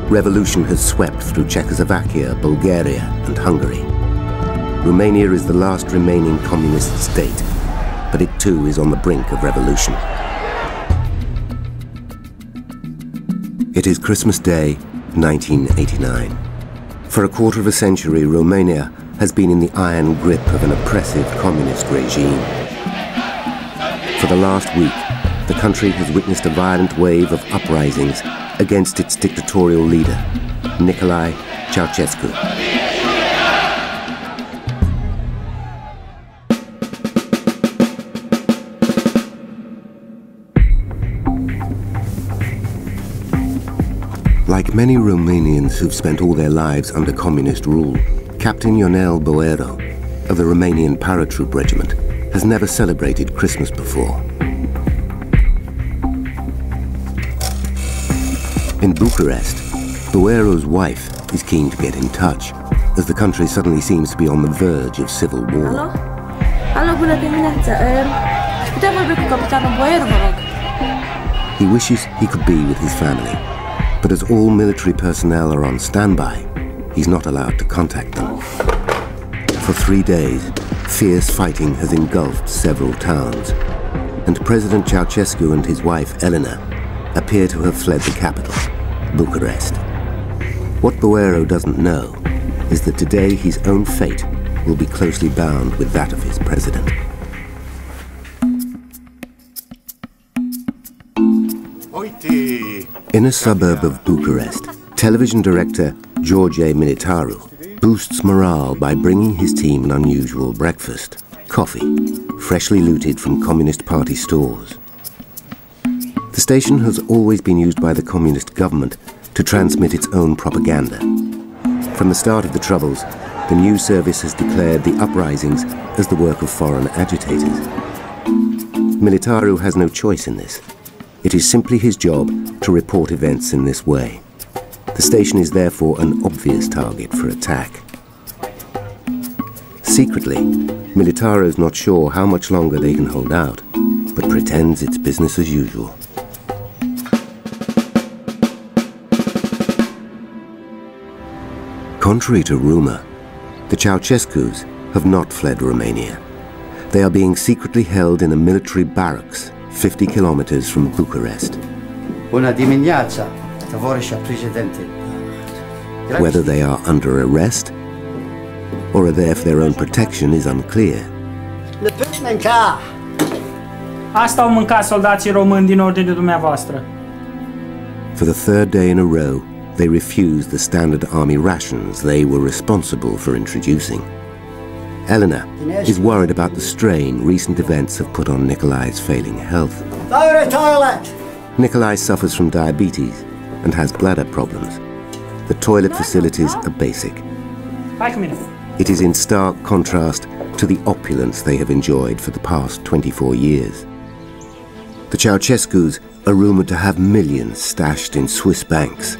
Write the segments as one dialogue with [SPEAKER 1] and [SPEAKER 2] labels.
[SPEAKER 1] revolution has swept through Czechoslovakia, Bulgaria, and Hungary. Romania is the last remaining communist state, but it too is on the brink of revolution. It is Christmas Day, 1989. For a quarter of a century, Romania has been in the iron grip of an oppressive communist regime. For the last week, the country has witnessed a violent wave of uprisings against its dictatorial leader, Nicolae Ceaușescu. Like many Romanians who've spent all their lives under communist rule, Captain Ionel Boero of the Romanian paratroop regiment has never celebrated Christmas before. In Bucharest, Boero's wife is keen to get in touch, as the country suddenly seems to be on the verge of civil war.
[SPEAKER 2] Alo? Alo, bună dimineața. Putem vorbi cu capitanul Boero, vă rog?
[SPEAKER 1] He wishes he could be with his family, but as all military personnel are on standby, he's not allowed to contact them. For 3 days, fierce fighting has engulfed several towns, and President Ceaușescu and his wife Elena appear to have fled the capital, Bucharest. What Boero doesn't know is that today his own fate will be closely bound with that of his president. In a suburb of Bucharest, television director George Militaru boosts morale by bringing his team an unusual breakfast, coffee, freshly looted from Communist Party stores. The station has always been used by the communist government to transmit its own propaganda. From the start of the Troubles, the news service has declared the uprisings as the work of foreign agitators. Militaru has no choice in this. It is simply his job to report events in this way. The station is therefore an obvious target for attack. Secretly, Militaru is not sure how much longer they can hold out, but pretends it's business as usual. Contrary to rumor, the Ceaușescus have not fled Romania. They are being secretly held in a military barracks 50 kilometers from Bucharest. Whether they are under arrest or are there for their own protection is unclear.
[SPEAKER 3] Asta au mâncat soldații români din ordinea dumneavoastră.
[SPEAKER 1] For the third day in a row, they refused the standard army rations they were responsible for introducing. Elena is worried about the strain recent events have put on Nicolae's failing health. Nicolae suffers from diabetes and has bladder problems. The toilet facilities are basic. It is in stark contrast to the opulence they have enjoyed for the past 24 years. The Ceaușescus are rumored to have millions stashed in Swiss banks.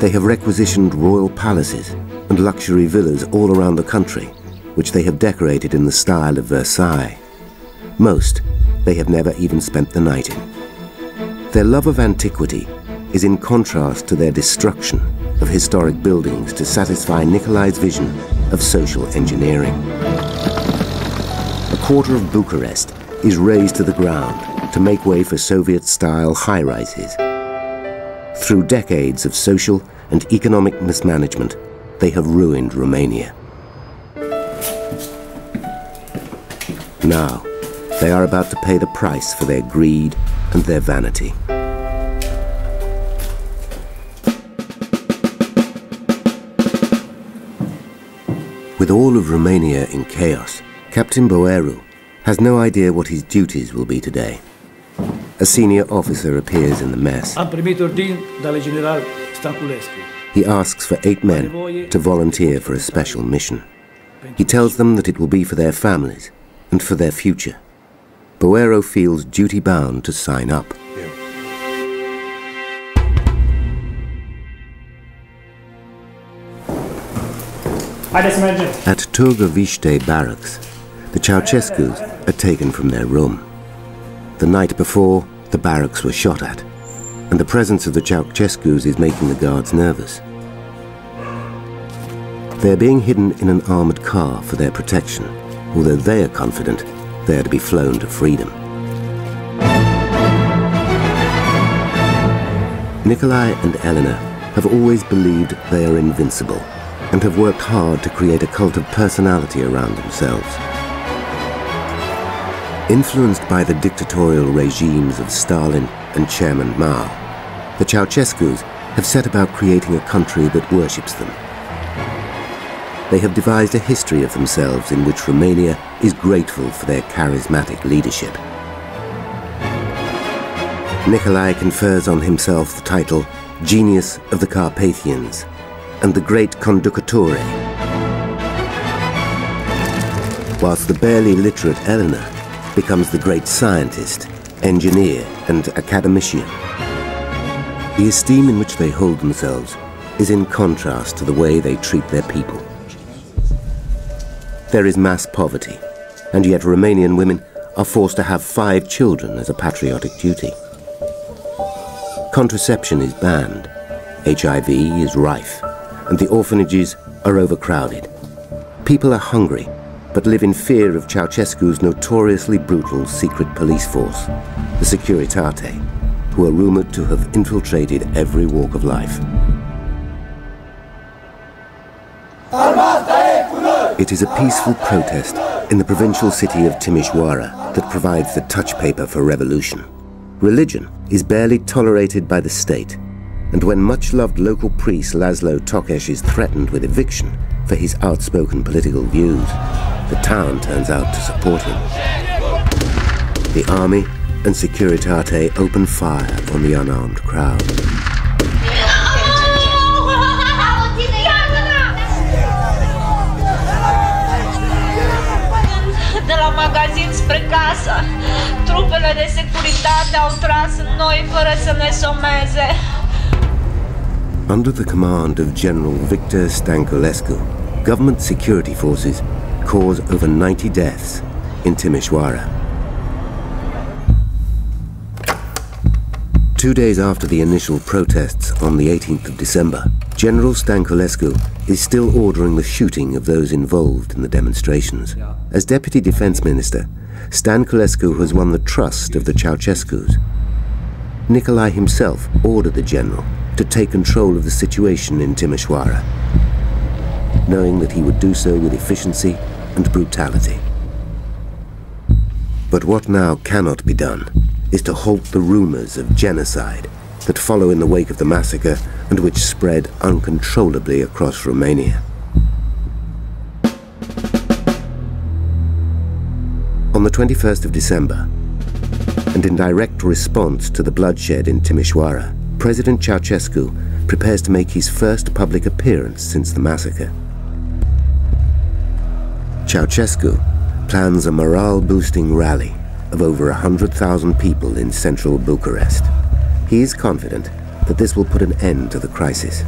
[SPEAKER 1] They have requisitioned royal palaces and luxury villas all around the country, which they have decorated in the style of Versailles. Most they have never even spent the night in. Their love of antiquity is in contrast to their destruction of historic buildings to satisfy Nicolae's vision of social engineering. A quarter of Bucharest is razed to the ground to make way for Soviet-style high-rises. Through decades of social and economic mismanagement, they have ruined Romania. Now, they are about to pay the price for their greed and their vanity. With all of Romania in chaos, Captain Boero has no idea what his duties will be today. A senior officer appears in the mess.
[SPEAKER 4] Am primit ordin de la general Stănescu.
[SPEAKER 1] He asks for 8 men to volunteer for a special mission. He tells them that it will be for their families and for their future. Boero feels duty-bound to sign up. At Târgoviște Barracks, the Ceaușescus are taken from their room. The night before, the barracks were shot at. and the presence of the Ceaușescus is making the guards nervous. They are being hidden in an armoured car for their protection, although they are confident they are to be flown to freedom. Nicolae and Elena have always believed they are invincible and have worked hard to create a cult of personality around themselves. Influenced by the dictatorial regimes of Stalin and Chairman Mao, the Ceaușescus have set about creating a country that worships them. They have devised a history of themselves in which Romania is grateful for their charismatic leadership. Nicolae confers on himself the title Genius of the Carpathians and the Great Conducatore, whilst the barely literate Elena becomes the great scientist, engineer and academician. The esteem in which they hold themselves is in contrast to the way they treat their people. There is mass poverty, and yet Romanian women are forced to have 5 children as a patriotic duty. Contraception is banned, HIV is rife, and the orphanages are overcrowded. People are hungry, but live in fear of Ceaușescu's notoriously brutal secret police force, the Securitate, who are rumoured to have infiltrated every walk of life. It is a peaceful protest in the provincial city of Timișoara that provides the touch paper for revolution. Religion is barely tolerated by the state, and when much-loved local priest Lázlo Tokes is threatened with eviction for his outspoken political views, the town turns out to support him. The army and Securitate open fire on the unarmed crowd.
[SPEAKER 5] De la magazin spre casă, trupele de securitate au tras în noi fără să ne someze.
[SPEAKER 1] Under the command of General Victor Stănculescu, government security forces cause over 90 deaths in Timișoara. 2 days after the initial protests on the 18th of December, General Stănculescu is still ordering the shooting of those involved in the demonstrations. As Deputy Defense Minister, Stănculescu has won the trust of the Ceaușescus. Nicolae himself ordered the general to take control of the situation in Timișoara, knowing that he would do so with efficiency and brutality. But what now cannot be done is to halt the rumors of genocide that follow in the wake of the massacre and which spread uncontrollably across Romania. On the 21st of December, and in direct response to the bloodshed in Timișoara, President Ceaușescu prepares to make his first public appearance since the massacre. Ceaușescu plans a morale-boosting rally of over 100,000 people in central Bucharest. He is confident that this will put an end to the crisis.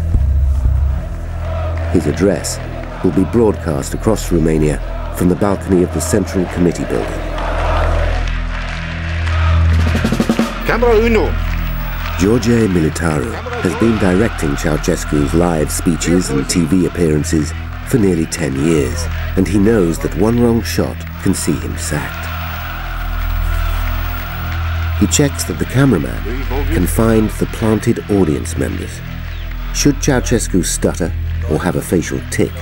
[SPEAKER 1] His address will be broadcast across Romania from the balcony of the Central Committee building.
[SPEAKER 6] Camera 1.
[SPEAKER 1] George Militaru has been directing Ceaușescu's live speeches and TV appearances for nearly 10 years, and he knows that one wrong shot can see him sacked. He checks that the cameraman can find the planted audience members. Should Ceaușescu stutter or have a facial tic,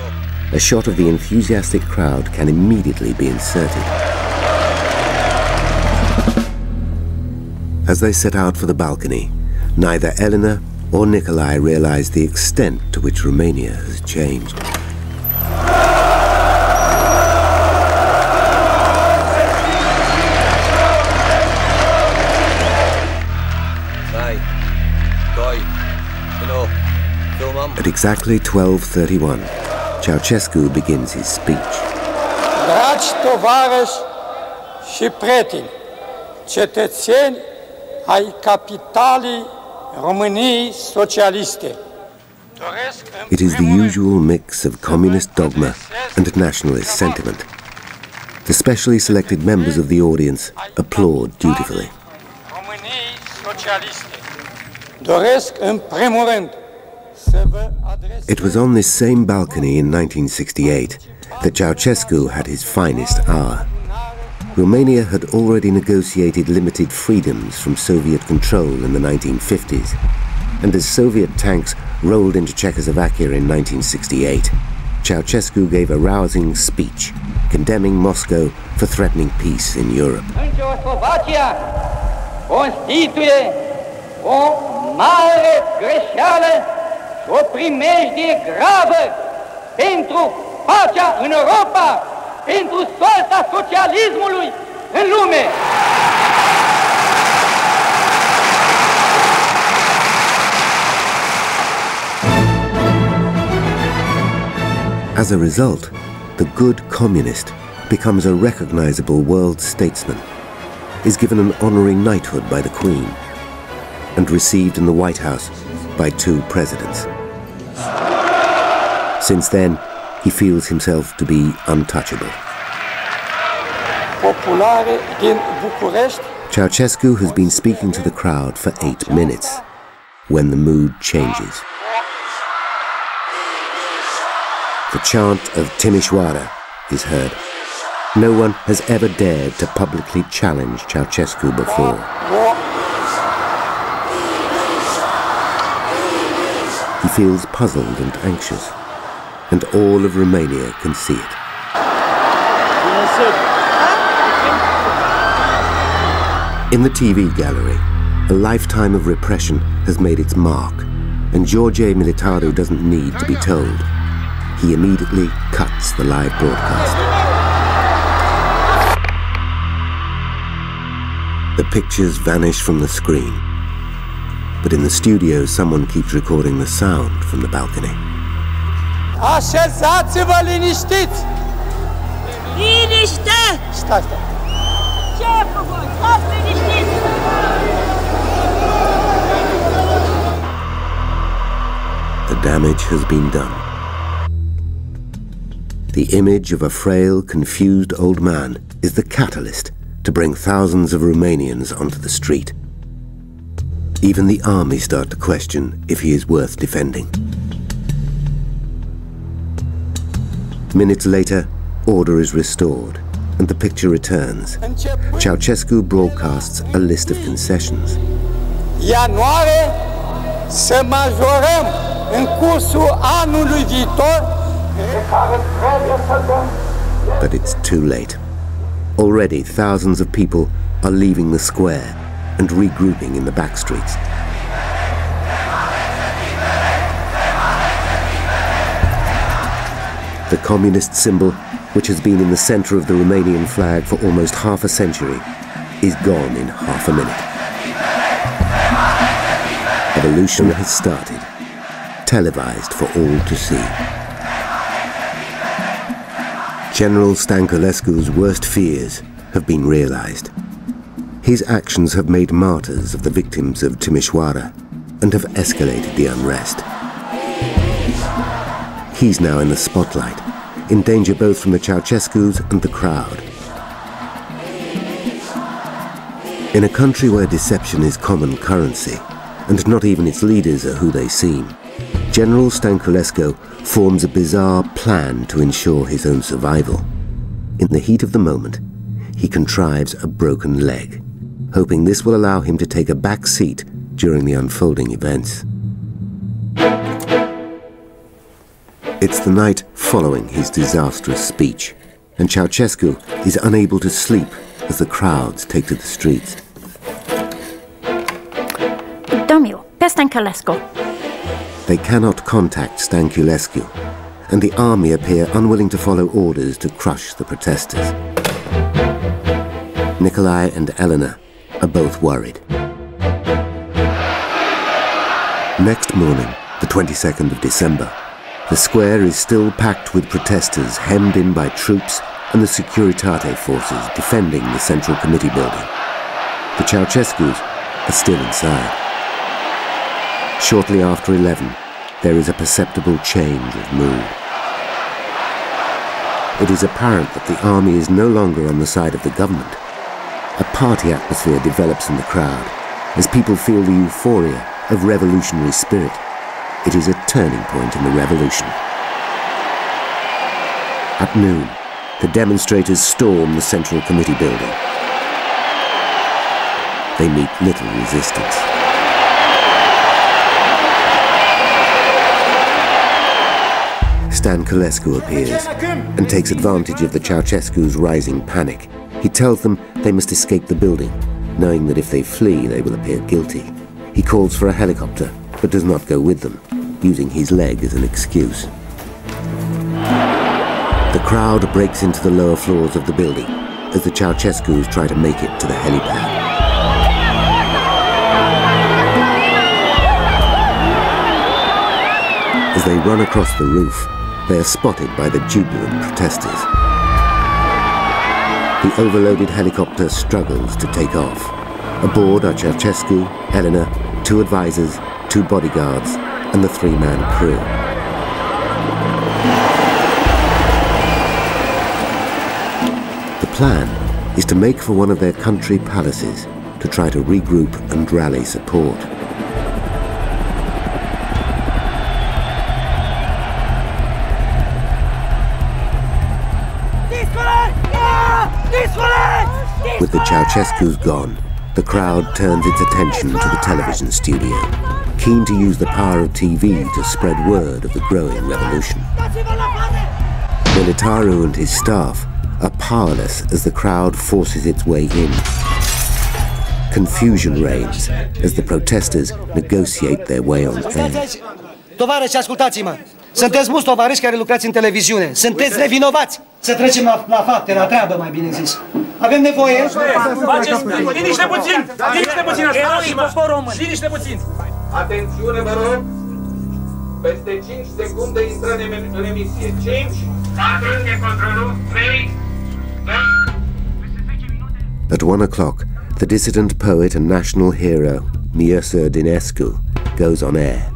[SPEAKER 1] a shot of the enthusiastic crowd can immediately be inserted. As they set out for the balcony, neither Elena or Nicolae realize the extent to which Romania has changed. At exactly 12:31, Ceaușescu begins his speech.
[SPEAKER 7] Dragi tovarăși și prieteni, cetățeni ai capitalei României socialiste.
[SPEAKER 1] It is the usual mix of communist dogma and nationalist sentiment. The specially selected members of the audience applaud dutifully.
[SPEAKER 7] doresc în primul rând să vă adresez.
[SPEAKER 1] It was on this same balcony in 1968 that Ceausescu had his finest hour. Romania had already negotiated limited freedoms from Soviet control in the 1950s, and as Soviet tanks rolled into Czechoslovakia in 1968, Ceausescu gave a rousing speech condemning Moscow for threatening peace in Europe.
[SPEAKER 7] Czechoslovacia constituie o mare greșeală și o primejdie gravă pentru pacea în Europa, pentru soarta socialismului în lume.
[SPEAKER 1] As a result, the good communist becomes a recognizable world statesman, is given an honorary knighthood by the Queen, and received in the White House by 2 presidents. Since then, he feels himself to be untouchable. Ceausescu has been speaking to the crowd for 8 minutes, when the mood changes. The chant of Timișoara is heard. No one has ever dared to publicly challenge Ceausescu before. He feels puzzled and anxious, and all of Romania can see it. In the TV gallery, a lifetime of repression has made its mark, and George Militaru doesn't need to be told. He immediately cuts the live broadcast. The pictures vanish from the screen, but in the studio someone keeps recording the sound from the balcony.
[SPEAKER 7] Așezați-vă liniștiți!
[SPEAKER 5] Liniște!
[SPEAKER 7] Stai.
[SPEAKER 5] Ce făcut? Stați liniștiți!
[SPEAKER 1] The damage has been done. The image of a frail, confused old man is the catalyst to bring thousands of Romanians onto the street. Even the army start to question if he is worth defending. Minutes later, order is restored and the picture returns. Ceausescu broadcasts a list of concessions.
[SPEAKER 7] Ianuarie să majorăm în cursul anului viitor.
[SPEAKER 1] But it's too late. Already thousands of people are leaving the square and regrouping in the back streets. The communist symbol, which has been in the center of the Romanian flag for almost half a century, is gone in half a minute. Revolution has started, televised for all to see. General Stănescu's worst fears have been realized. His actions have made martyrs of the victims of Timișoara and have escalated the unrest. He's now in the spotlight, in danger both from the Ceausescus and the crowd. In a country where deception is common currency, and not even its leaders are who they seem, General Stănescu forms a bizarre plan to ensure his own survival. In the heat of the moment, he contrives a broken leg, hoping this will allow him to take a back seat during the unfolding events. It's the night following his disastrous speech, and Ceausescu is unable to sleep as the crowds take to the streets.
[SPEAKER 2] Domnul, pe Stănescu.
[SPEAKER 1] They cannot contact Stănescu, and the army appear unwilling to follow orders to crush the protesters. Nicolae and Elena are both worried. Next morning, the 22nd of December, the square is still packed with protesters hemmed in by troops and the Securitate forces defending the Central Committee building. The Ceausescus are still inside. Shortly after 11, there is a perceptible change of mood. It is apparent that the army is no longer on the side of the government. A party atmosphere develops in the crowd as people feel the euphoria of revolutionary spirit. It is a turning point in the revolution. At noon, the demonstrators storm the Central Committee building. They meet little resistance. Nicolae appears and takes advantage of the Ceausescu's rising panic. He tells them they must escape the building, knowing that if they flee, they will appear guilty. He calls for a helicopter, but does not go with them, using his leg as an excuse. The crowd breaks into the lower floors of the building as the Ceausescus try to make it to the helipad. As they run across the roof, they are spotted by the jubilant protesters. The overloaded helicopter struggles to take off. Aboard are Ceausescu, Elena, 2 advisors, 2 bodyguards, and the 3-man crew. The plan is to make for one of their country palaces to try to regroup and rally support. With the Ceausescus gone, the crowd turns its attention to the television studio, keen to use the power of TV to spread word of the growing revolution. Militaru and his staff are powerless as the crowd forces its way in. Confusion reigns as the protesters negotiate their way on air.
[SPEAKER 8] Tovarăși, ascultați-mă! Sunteți mulți tovariși care lucrați în televiziune. Sunteți nevinovați! Să trecem la fapte, la treabă, mai bine zis. Avem nevoie...
[SPEAKER 3] Liniște puțin! Liniște puțin! Liniște puțin!
[SPEAKER 6] Atențiune, vă rog! Peste 5 secunde intrăm în emisie. 5... Atenție, controlul! 3...
[SPEAKER 1] At 1 o'clock, the dissident poet and national hero, Mircea Dinescu, goes on air.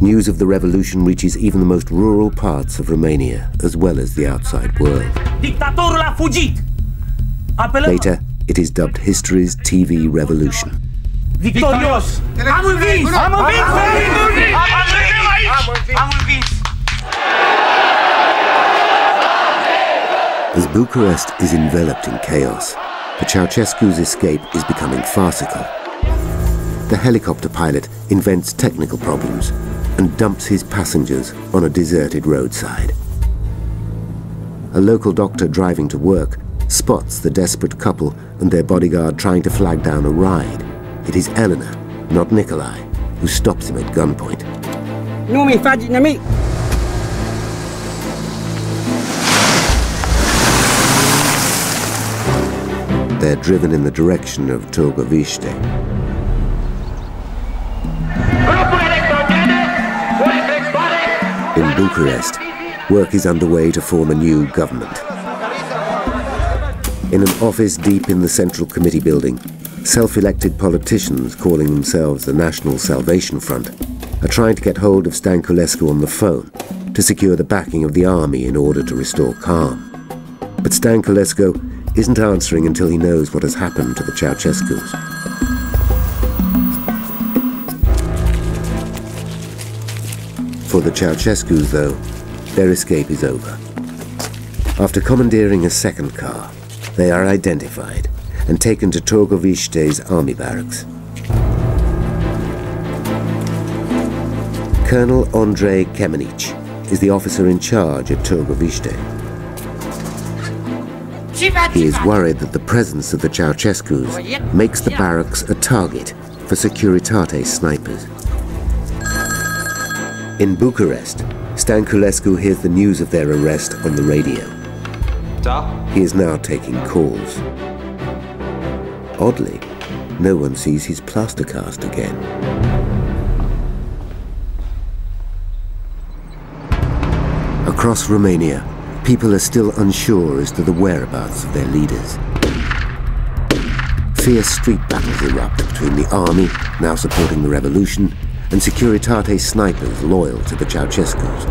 [SPEAKER 1] News of the revolution reaches even the most rural parts of Romania, as well as the outside world.
[SPEAKER 3] Dictatorul a fugit!
[SPEAKER 1] Later, it is dubbed history's TV revolution.
[SPEAKER 3] Victorios! Am învins! Am învins!
[SPEAKER 1] As Bucharest is enveloped in chaos, the Ceausescu's escape is becoming farcical. The helicopter pilot invents technical problems and dumps his passengers on a deserted roadside. A local doctor driving to work spots the desperate couple and their bodyguard trying to flag down a ride. It is Elena, not Nicolae, who stops him at gunpoint.
[SPEAKER 8] Nu mi faci nimic!
[SPEAKER 1] They're driven in the direction of Târgoviște. In Bucharest, work is underway to form a new government. In an office deep in the Central Committee building, self-elected politicians calling themselves the National Salvation Front are trying to get hold of Nicolae on the phone to secure the backing of the army in order to restore calm. But Nicolae isn't answering until he knows what has happened to the Ceausescus. For the Ceausescus, though, their escape is over. After commandeering a second car, they are identified and taken to Târgoviște's army barracks. Colonel Andrei Kemenici is the officer in charge at Târgoviște. He is worried that the presence of the Ceausescus makes the barracks a target for Securitate snipers. In Bucharest, Nicolae hears the news of their arrest on the radio. He is now taking calls. Oddly, no one sees his plaster cast again. Across Romania, people are still unsure as to the whereabouts of their leaders. Fierce street battles erupt between the army, now supporting the revolution, and Securitate snipers loyal to the Ceausescus.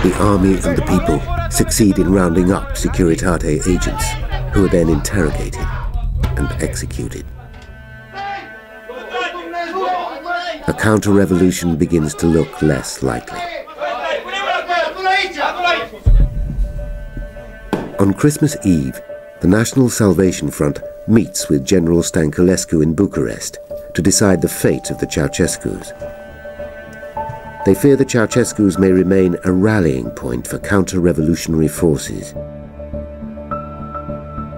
[SPEAKER 1] The army and the people succeed in rounding up Securitate agents, who are then interrogated and executed. a counter-revolution begins to look less likely. On Christmas Eve, the National Salvation Front meets with General Stănescu in Bucharest to decide the fate of the Ceaușescus. They fear the Ceaușescus may remain a rallying point for counter-revolutionary forces.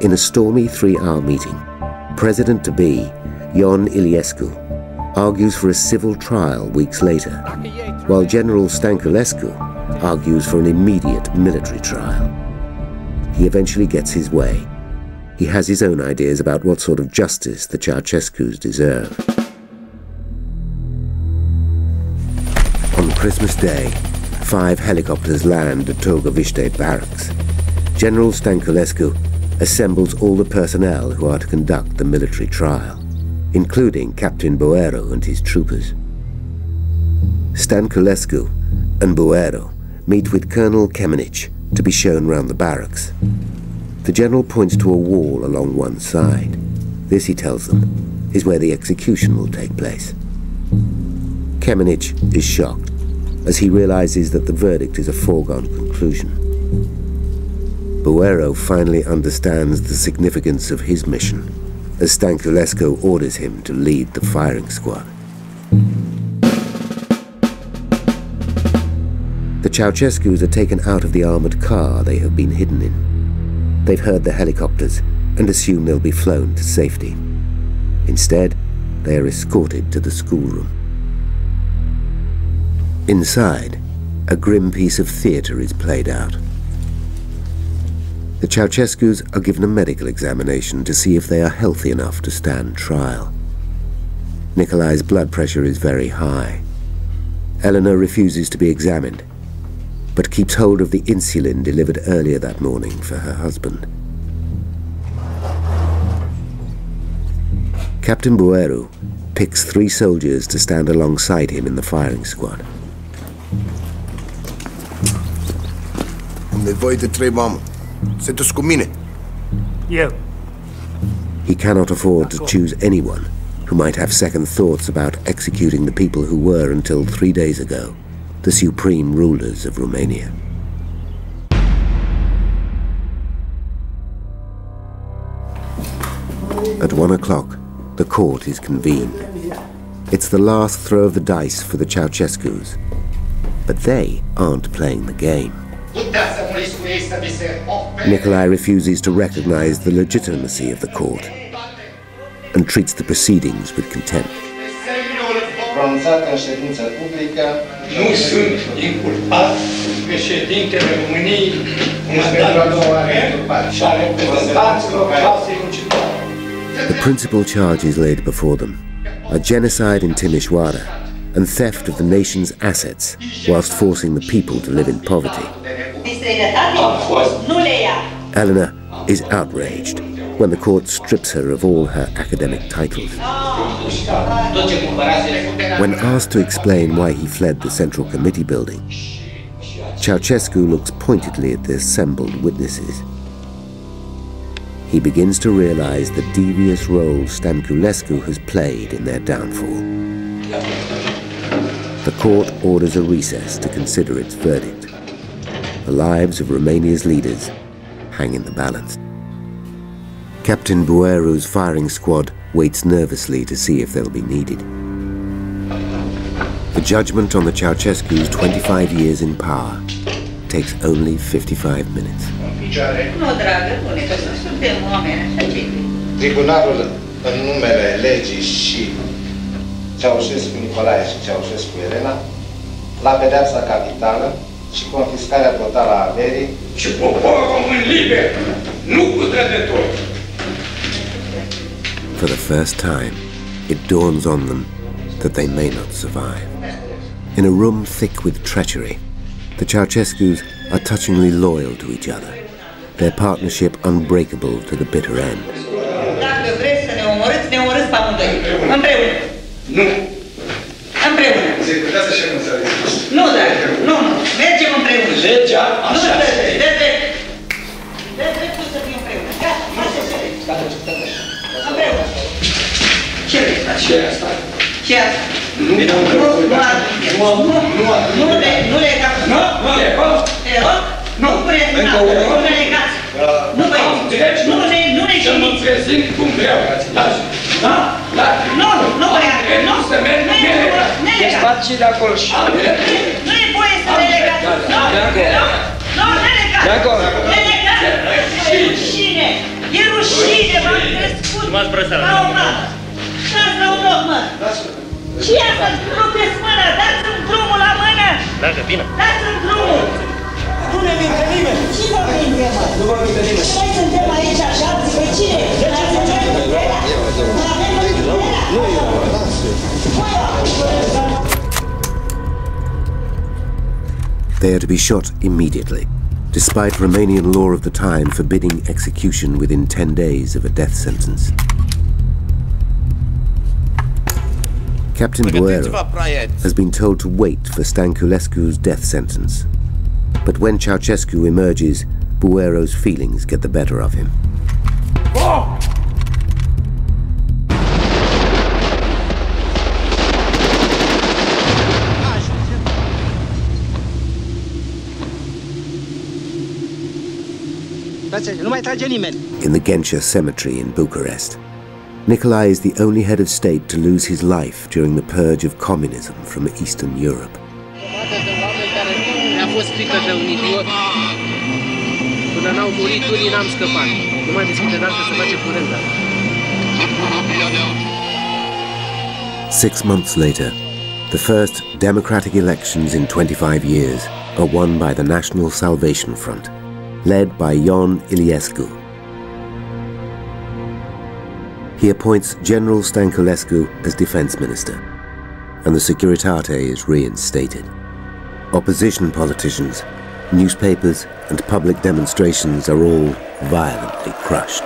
[SPEAKER 1] In a stormy 3-hour meeting, President-to-be, Ion Iliescu, argues for a civil trial weeks later, while General Stănescu argues for an immediate military trial. He eventually gets his way. He has his own ideas about what sort of justice the Ceaușescus deserve. On Christmas Day, 5 helicopters land at Târgoviște barracks. General Stănescu assembles all the personnel who are to conduct the military trial, including Captain Boero and his troopers. Stănescu and Boero meet with Colonel Kemenic to be shown round the barracks. The general points to a wall along one side. This, he tells them, is where the execution will take place. Kemenic is shocked as he realizes that the verdict is a foregone conclusion. Boero finally understands the significance of his mission as Stănescu orders him to lead the firing squad. The Ceaușescus are taken out of the armoured car they have been hidden in. They've heard the helicopters and assume they'll be flown to safety. Instead, they are escorted to the schoolroom. Inside, a grim piece of theatre is played out. The Ceaușescus are given a medical examination to see if they are healthy enough to stand trial. Nicolae's blood pressure is very high. Eleanor refuses to be examined, but keeps hold of the insulin delivered earlier that morning for her husband. Captain Boero picks 3 soldiers to stand alongside him in the firing squad.
[SPEAKER 9] Am nevoie de 3 oameni. Sunteți cu mine.
[SPEAKER 4] Eu.
[SPEAKER 1] He cannot afford to choose anyone who might have second thoughts about executing the people who were, until 3 days ago, the supreme rulers of Romania. At 1 o'clock, the court is convened. It's the last throw of the dice for the Ceaușescus, but they aren't playing the game. Nicolae refuses to recognize the legitimacy of the court and treats the proceedings with contempt.
[SPEAKER 10] Pronunțat în ședință publică, nu sunt inculpat președintele României și a reprezentanților clasei muncitoare.
[SPEAKER 1] The principal charges laid before them are genocide in Timișoara and theft of the nation's assets whilst forcing the people to live in poverty. Eleanor is outraged when the court strips her of all her academic titles. When asked to explain why he fled the Central Committee building, Ceaușescu looks pointedly at the assembled witnesses. He begins to realize the devious role Stănescu has played in their downfall. The court orders a recess to consider its verdict. The lives of Romania's leaders hang in the balance. Captain Boero's firing squad waits nervously to see if they'll be needed. The judgment on the Ceaușescu's 25 years in power takes only 55 minutes.
[SPEAKER 10] Tribunalul, în numele legii și Ceaușescu Nicolae și Ceaușescu Elena, la pedeapsa capitală și confiscarea totală a averii și poporul român liber, nu cu trădători.
[SPEAKER 1] For the first time, it dawns on them that they may not survive. In a room thick with treachery, the Ceaușescus are touchingly loyal to each other, their partnership unbreakable to the bitter end.
[SPEAKER 5] Dacă vreți să ne omorâți, ne omorâți pe amândoi. Împreună.
[SPEAKER 10] Nu.
[SPEAKER 5] Împreună.
[SPEAKER 10] Puteți așa cum s-a zis.
[SPEAKER 5] Nu, dragă. Nu. Mergem împreună.
[SPEAKER 10] Legea așa.
[SPEAKER 5] De drept. De dreptul să fim împreună. Gata. Așa se vede. Împreună. Ce vrei să faci?
[SPEAKER 10] Ce asta?
[SPEAKER 5] Ce asta?
[SPEAKER 10] Nu
[SPEAKER 5] Ce e asta? Rupeți mâna, dați-mi drumul la mână! Dacă bine! Dați-mi drumul!
[SPEAKER 8] Nu ne minte nimeni!
[SPEAKER 5] Ce vă minte, mă?
[SPEAKER 8] Nu vă minte nimeni!
[SPEAKER 5] Noi suntem aici așa, pe cine?
[SPEAKER 1] They are to be shot immediately, despite Romanian law of the time forbidding execution within 10 days of a death sentence. Captain Buero has been told to wait for Stănculescu's death sentence. But when Ceausescu emerges, Buero's feelings get the better of him. In the Ghencea cemetery in Bucharest, Nicolae is the only head of state to lose his life during the purge of communism from Eastern Europe. Six months later, the first democratic elections in 25 years are won by the National Salvation Front, led by Ion Iliescu. He appoints General Stănculescu as defense minister, and the Securitate is reinstated. Opposition politicians, newspapers, and public demonstrations are all violently crushed.